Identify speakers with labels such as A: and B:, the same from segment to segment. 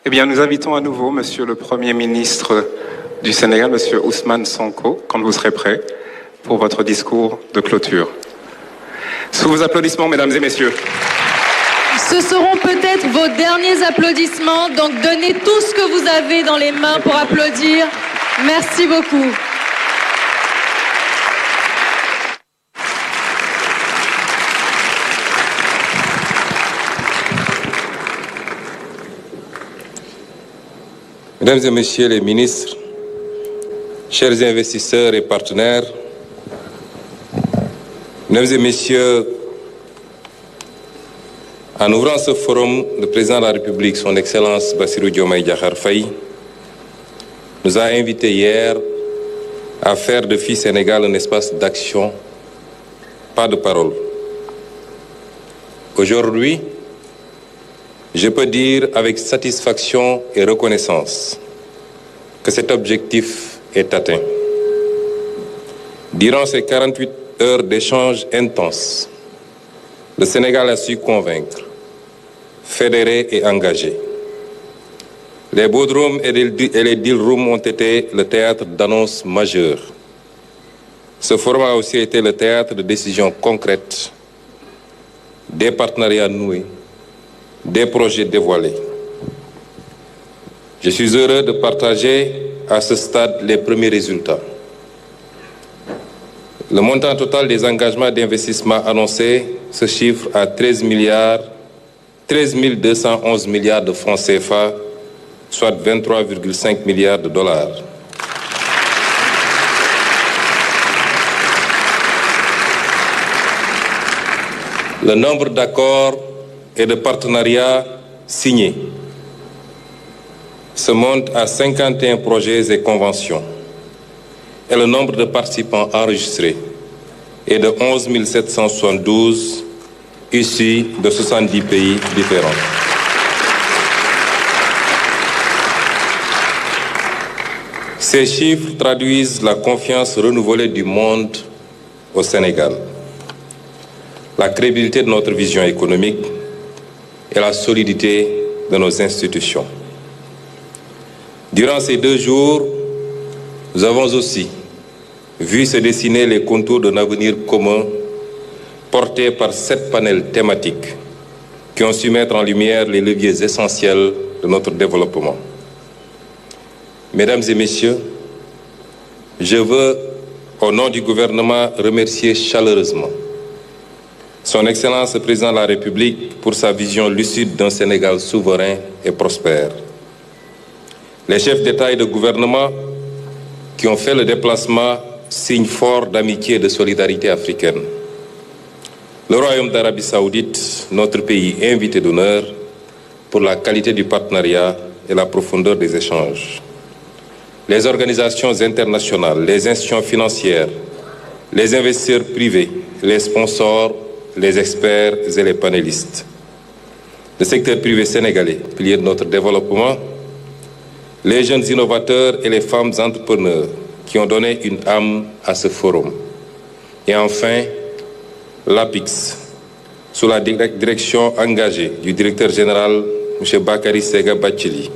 A: Eh bien, nous invitons à nouveau Monsieur le Premier ministre du Sénégal, Monsieur Ousmane Sonko, quand vous serez prêt, pour votre discours de clôture. Sous vos applaudissements, mesdames et messieurs.
B: Ce seront peut-être vos derniers applaudissements, donc donnez tout ce que vous avez dans les mains pour applaudir. Merci beaucoup.
C: Mesdames et Messieurs les ministres, chers investisseurs et partenaires, Mesdames et Messieurs, en ouvrant ce forum, le Président de la République, Son Excellence Bassirou Diomaye Diakhar Faye, nous a invités hier à faire de FI Sénégal un espace d'action, pas de parole. Aujourd'hui, je peux dire avec satisfaction et reconnaissance que cet objectif est atteint. Durant ces 48 heures d'échanges intenses, le Sénégal a su convaincre, fédérer et engager. Les boardrooms et les deal rooms ont été le théâtre d'annonces majeures. Ce forum a aussi été le théâtre de décisions concrètes, des partenariats noués, des projets dévoilés. Je suis heureux de partager à ce stade les premiers résultats. Le montant total des engagements d'investissement annoncés se chiffre à 13 211 milliards de francs CFA, soit 23,5 milliards de dollars. Le nombre d'accords et de partenariats signés se monte à 51 projets et conventions, et le nombre de participants enregistrés est de 11 772 issus de 70 pays différents. Ces chiffres traduisent la confiance renouvelée du monde au Sénégal, la crédibilité de notre vision économique et la solidité de nos institutions. Durant ces 2 jours, nous avons aussi vu se dessiner les contours d'un avenir commun porté par 7 panels thématiques qui ont su mettre en lumière les leviers essentiels de notre développement. Mesdames et Messieurs, je veux, au nom du gouvernement, remercier chaleureusement Son Excellence le Président de la République pour sa vision lucide d'un Sénégal souverain et prospère. Les chefs d'État et de gouvernement qui ont fait le déplacement, signe fort d'amitié et de solidarité africaine. Le Royaume d'Arabie Saoudite, notre pays invité d'honneur, pour la qualité du partenariat et la profondeur des échanges. Les organisations internationales, les institutions financières, les investisseurs privés, les sponsors, les experts et les panélistes. Le secteur privé sénégalais, pilier de notre développement, les jeunes innovateurs et les femmes entrepreneurs qui ont donné une âme à ce forum. Et enfin, l'APIX, sous la direction engagée du directeur général, M. Bakary Sega Bathily.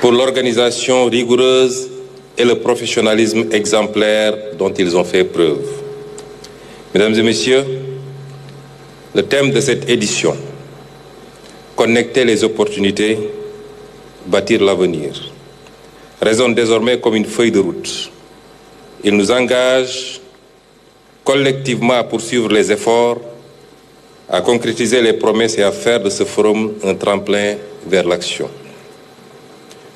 C: Pour l'organisation rigoureuse et le professionnalisme exemplaire dont ils ont fait preuve. Mesdames et Messieurs, le thème de cette édition, connecter les opportunités, bâtir l'avenir, résonne désormais comme une feuille de route. Il nous engage collectivement à poursuivre les efforts, à concrétiser les promesses et à faire de ce forum un tremplin vers l'action.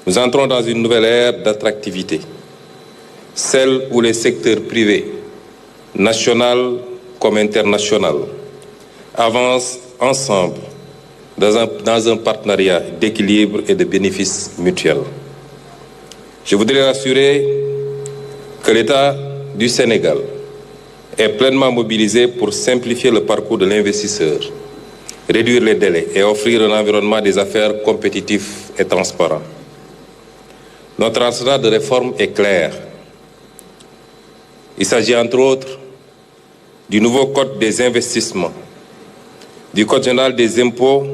C: Nous entrons dans une nouvelle ère d'attractivité, celle où les secteurs privés, national comme international, avancent ensemble dans un partenariat d'équilibre et de bénéfices mutuels. Je voudrais rassurer que l'État du Sénégal est pleinement mobilisé pour simplifier le parcours de l'investisseur, réduire les délais et offrir un environnement des affaires compétitif et transparent. Notre arsenal de réforme est clair. Il s'agit entre autres du nouveau Code des investissements, du Code général des impôts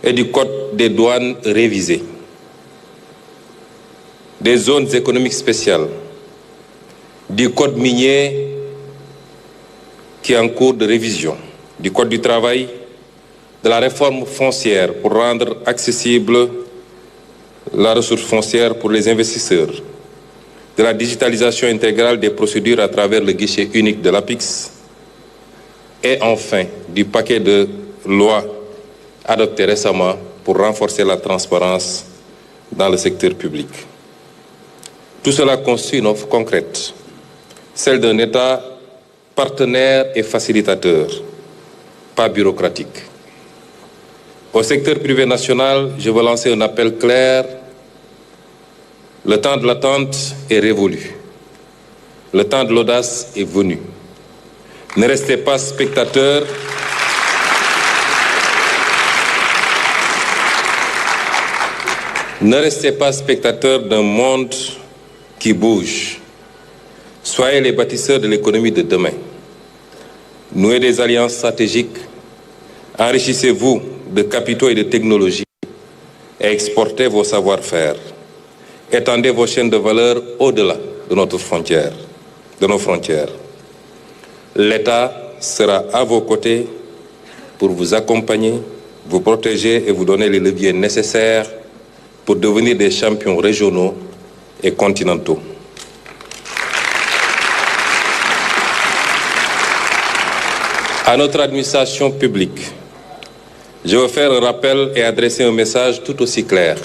C: et du Code des douanes révisé, des zones économiques spéciales, du Code minier qui est en cours de révision, du Code du travail, de la réforme foncière pour rendre accessible la ressource foncière pour les investisseurs, de la digitalisation intégrale des procédures à travers le guichet unique de l'APIX et enfin du paquet de lois adoptées récemment pour renforcer la transparence dans le secteur public. Tout cela constitue une offre concrète, celle d'un État partenaire et facilitateur, pas bureaucratique. Au secteur privé national, je veux lancer un appel clair. Le temps de l'attente est révolu. Le temps de l'audace est venu. Ne restez pas spectateurs. Ne restez pas spectateurs d'un monde qui bouge. Soyez les bâtisseurs de l'économie de demain. Nouez des alliances stratégiques. Enrichissez-vous de capitaux et de technologies et exportez vos savoir-faire. Étendez vos chaînes de valeur au-delà de nos frontières. L'État sera à vos côtés pour vous accompagner, vous protéger et vous donner les leviers nécessaires pour devenir des champions régionaux et continentaux. À notre administration publique, je veux faire un rappel et adresser un message tout aussi clair.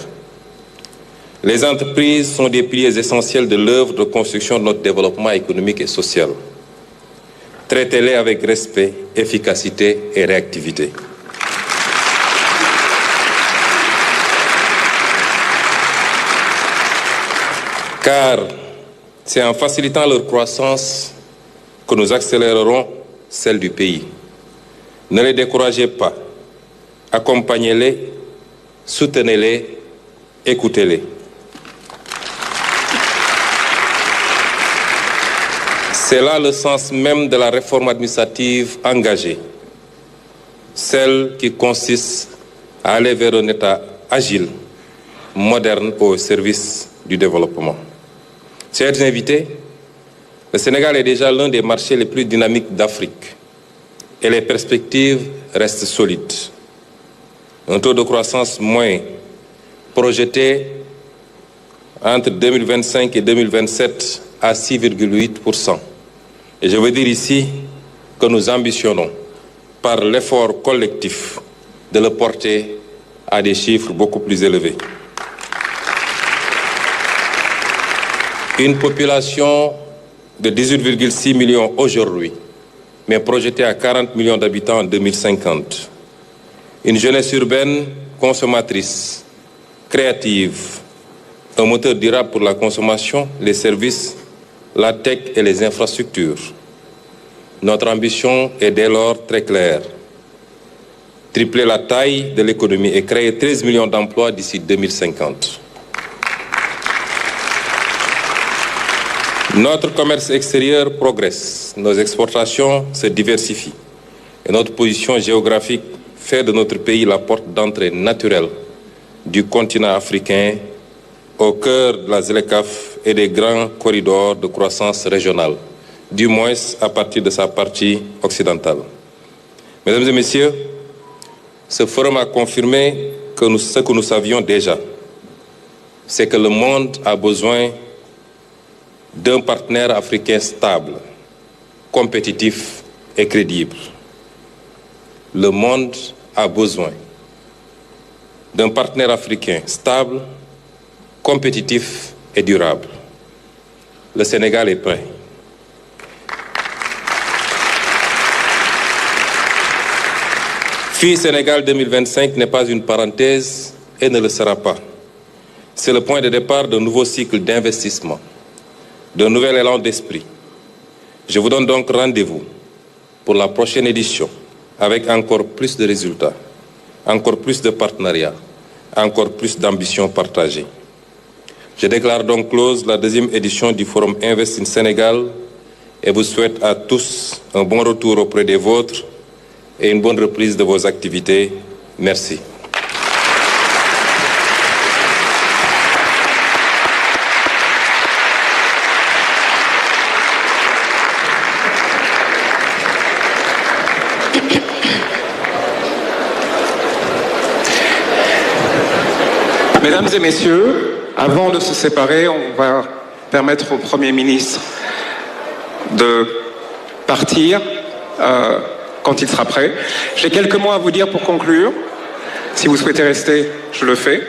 C: Les entreprises sont des piliers essentiels de l'œuvre de construction de notre développement économique et social. Traitez-les avec respect, efficacité et réactivité. Car c'est en facilitant leur croissance que nous accélérerons celle du pays. Ne les découragez pas. Accompagnez-les, soutenez-les, écoutez-les. C'est là le sens même de la réforme administrative engagée, celle qui consiste à aller vers un État agile, moderne au service du développement. Chers invités, le Sénégal est déjà l'un des marchés les plus dynamiques d'Afrique et les perspectives restent solides. Un taux de croissance moyen projeté entre 2025 et 2027 à 6,8%. Et je veux dire ici que nous ambitionnons, par l'effort collectif, de le porter à des chiffres beaucoup plus élevés. Une population de 18,6 millions aujourd'hui, mais projetée à 40 millions d'habitants en 2050. Une jeunesse urbaine consommatrice, créative, un moteur durable pour la consommation, les services, la tech et les infrastructures. Notre ambition est dès lors très claire. Tripler la taille de l'économie et créer 13 millions d'emplois d'ici 2050. Notre commerce extérieur progresse, nos exportations se diversifient et notre position géographique fait de notre pays la porte d'entrée naturelle du continent africain au cœur de la ZLECAf et des grands corridors de croissance régionale, du moins à partir de sa partie occidentale. Mesdames et messieurs, ce forum a confirmé ce que nous savions déjà, c'est que le monde a besoin d'un partenaire africain stable, compétitif et crédible. Le monde a besoin d'un partenaire africain stable, compétitif et durable. Le Sénégal est prêt. FI Sénégal 2025 n'est pas une parenthèse et ne le sera pas. C'est le point de départ d'un nouveau cycle d'investissement, d'un nouvel élan d'esprit. Je vous donne donc rendez-vous pour la prochaine édition avec encore plus de résultats, encore plus de partenariats, encore plus d'ambitions partagées. Je déclare donc close la deuxième édition du Forum Invest in Sénégal et vous souhaite à tous un bon retour auprès des vôtres et une bonne reprise de vos activités. Merci.
A: Mesdames et messieurs, avant de se séparer, on va permettre au Premier ministre de partir quand il sera prêt. J'ai quelques mots à vous dire pour conclure. Si vous souhaitez rester, je le fais.